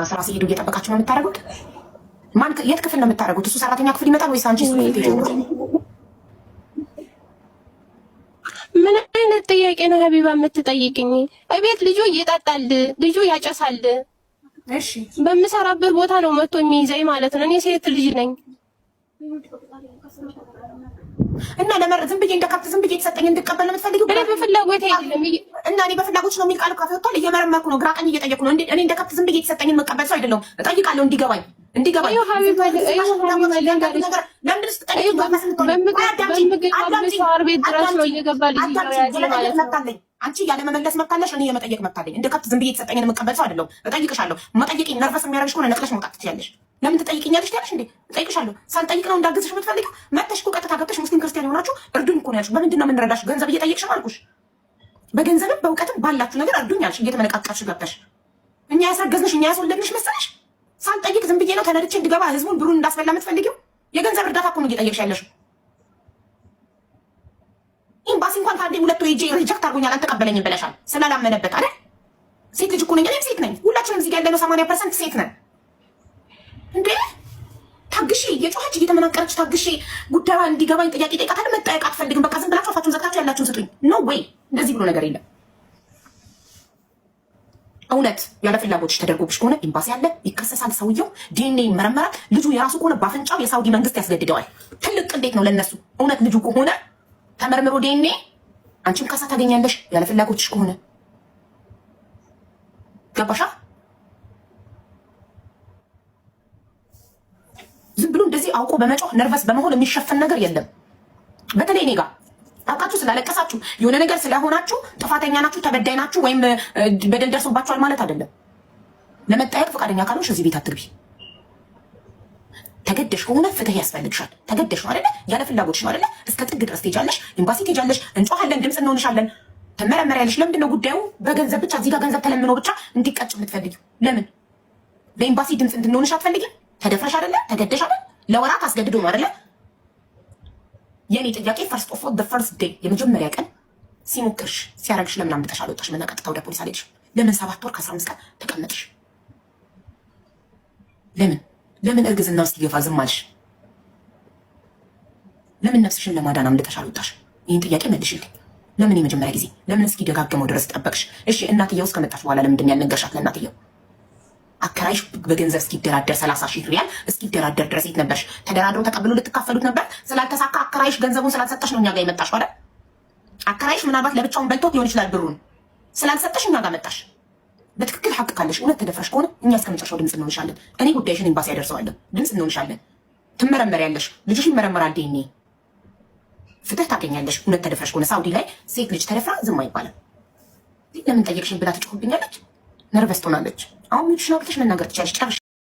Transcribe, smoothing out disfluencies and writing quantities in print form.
ስራ ሲሄዱ እየጠበቃችሁ ነው የምታደርጉት? ማን የት ክፍል ነው የምታደርጉት? እሱ ሰራተኛ ክፍል ይመጣል ወይስ አንቺ ክፍል ትሄጂው? ምን አይነት ጥያቄ ነው ሀቢባ የምትጠይቅኝ? እቤት ልጁ ይጠጣል፣ ልጁ ያጨሳል። እሺ በምሰራበት ቦታ ነው መጥቶ የሚይዘኝ ማለት ነው። እኔ ሴት ልጅ ነኝ እና ለመር ዝም ብዬ እንደካፕት ዝም ብዬ የተሰጠኝ እንድቀበል ነው የምትፈልጊው? እኔ በፍላጎት አይደለም እና እኔ በፍላጎት ነው የሚል ቃል ካፌ ወጥቷል። እየመረመርኩ ነው፣ ግራ ቀኝ እየጠየቅኩ ነው። እኔ እንደካፕት ዝም ብዬ የተሰጠኝን መቀበል ሰው አይደለሁም። እጠይቃለሁ እንዲገባኝ አዩ ሀቢባ አንቺ ያለ መመለስ መብታለሽ፣ እኔ የመጠየቅ መብታለኝ። እንደ ከብት ዝም ብዬ የተሰጠኝን መቀበል ሰው አይደለሁም። እጠይቅሻለሁ። መጠየቅ ነርቨስ የሚያደርግሽ ከሆነ ነቅለሽ መውጣት ትችያለሽ። ለምን ትጠይቅኛለሽ ትያለሽ እንዴ? እጠይቅሻለሁ። ሳልጠይቅ ነው እንዳግዝሽ የምትፈልጊው? መተሽ እኮ ቀጥታ ገብተሽ ሙስሊም ክርስቲያን የሆናችሁ እርዱኝ እኮ ነው ያልሽው። በምንድን ነው የምንረዳሽ? ገንዘብ እየጠየቅሽ ነው አልኩሽ። በገንዘብም በእውቀትም ባላችሁ ነገር እርዱኝ አልሽ። እየተመነቃቀፍሽ ገብተሽ እኛ ያስረገዝንሽ እኛ ያስወለድንሽ መሰለሽ? ሳልጠይቅ ዝም ብዬ ነው ተነድቼ እንድገባ ህዝቡን ብሩን እንዳስበላ የምትፈልጊው? የገንዘብ እርዳታ እኮ ነው እየጠየቅሽ ያለሽው። ኤምባሲ እንኳን ከአንዴ ሁለት ሄጄ ሪጀክት አድርጎኛል አልተቀበለኝም ብለሻል። ስላላመነበት አይደል? ሴት ልጅ እኮ ነኝ፣ እኔም ሴት ነኝ። ሁላችንም እዚህ ጋር ያለነው 80% ሴት ነን እንዴ። ታግሼ እየጮኸች እየተመናቀረች ታግሼ ጉዳዩ እንዲገባኝ ጥያቄ ጠይቃታለሁ። መጠየቅ አትፈልግም። በቃ ዝም ብላችሁ አፋችሁን ዘግታችሁ ያላችሁን ስጡኝ። ኖ ዌይ፣ እንደዚህ ብሎ ነገር የለም። እውነት ያለ ፍላጎትሽ ተደርጎብሽ ከሆነ ኤምባሲ አለ፣ ይከሰሳል። ሰውየው ዲኤንኤ ይመረመራል። ልጁ የራሱ ከሆነ በአፍንጫው የሳውዲ መንግስት ያስገድደዋል። ትልቅ እንዴት ነው ለነሱ። እውነት ልጁ ከሆነ ተመርምሮ ዲኤንኤ አንቺም ካሳ ታገኛለሽ፣ ያለ ፍላጎትሽ ከሆነ ገባሻ? ዝም ብሎ እንደዚህ አውቆ በመጮህ ነርቨስ በመሆን የሚሸፈን ነገር የለም። በተለይ እኔ ጋር አውቃችሁ ስላለቀሳችሁ የሆነ ነገር ስለሆናችሁ ጥፋተኛ ናችሁ፣ ተበዳይ ናችሁ፣ ወይም በደል ደርሶባችኋል ማለት አይደለም። ለመጠየቅ ፈቃደኛ ካልሆንሽ እዚህ ቤት አትግቢ። ተገደሽ ከሆነ ፍትህ ያስፈልግሻል። ተገደሽ ነው አይደለ? ያለ ፍላጎትሽ ነው አይደለ? እስከ ጥግ ድረስ ትሄጃለሽ፣ ኤምባሲ ትሄጃለሽ፣ እንጮሃለን፣ ድምፅ እንሆንሻለን፣ ትመረመሪያለሽ። ለምንድን ነው ጉዳዩ በገንዘብ ብቻ እዚህ ጋር ገንዘብ ተለምኖ ብቻ እንዲቀጭ የምትፈልጊው? ለምን በኤምባሲ ድምፅ እንድንሆንሽ አትፈልጊም? ተደፍረሽ አይደለ? ተገደሽ አይደለ? ለወራት አስገድዶ ነው አይደለ? የኔ ጥያቄ ፈርስት ኦፍ ኦል ፈርስት ዴይ የመጀመሪያ ቀን ሲሞክርሽ ሲያረግሽ ለምን አምጥተሽ አልወጣሽ? ምን ቀጥታ ወደ ፖሊስ አልሄድሽ? ለምን 7 ወር ከ15 ቀን ተቀመጥሽ? ለምን እርግዝና ውስጥ ይገፋ ዝም አልሽ? ለምን ነፍስሽን ለማዳን አምልጠሽ አልወጣሽ? ይህን ጥያቄ መልሽልኝ። ለምን የመጀመሪያ ጊዜ ለምን እስኪ ደጋግመው ድረስ ጠበቅሽ? እሺ እናትየው እስከመጣሽ በኋላ ለምንድን ያልነገርሻት ለእናትየው? አከራይሽ በገንዘብ እስኪደራደር 30 ሺህ ሪያል እስኪደራደር ድረስ የት ነበርሽ? ተደራድረው ተቀብሎ ልትካፈሉት ነበር። ስላልተሳካ አከራይሽ ገንዘቡን ስላልሰጠሽ ነው እኛ ጋር የመጣሽ አይደል? አከራይሽ ምናልባት ለብቻውን በልቶት ሊሆን ይችላል ብሩን ስላልሰጠሽ እኛ ጋር መጣሽ። በትክክል ሐቅ ካለሽ እውነት ተደፍረሽ ከሆነ እኛ እስከመጨረሻው ድምፅ እንሆንሻለን። እኔ ጉዳይሽን ኤምባሲ ያደርሰዋለሁ። ድምፅ እንሆንሻለን። ትመረመሪያለሽ። ልጅሽ ይመረመራል። ዲኤንኤ ፍትህ ታገኛለሽ። እውነት ተደፍረሽ ከሆነ ሳውዲ ላይ ሴት ልጅ ተደፍራ ዝም አይባልም። ለምን ጠየቅሽኝ ብላ ትጮህብኛለች። ነርቨስ ትሆናለች። አሁን ሚድሽን አውጥተሽ መናገር ትችያለሽ። ጨርሽ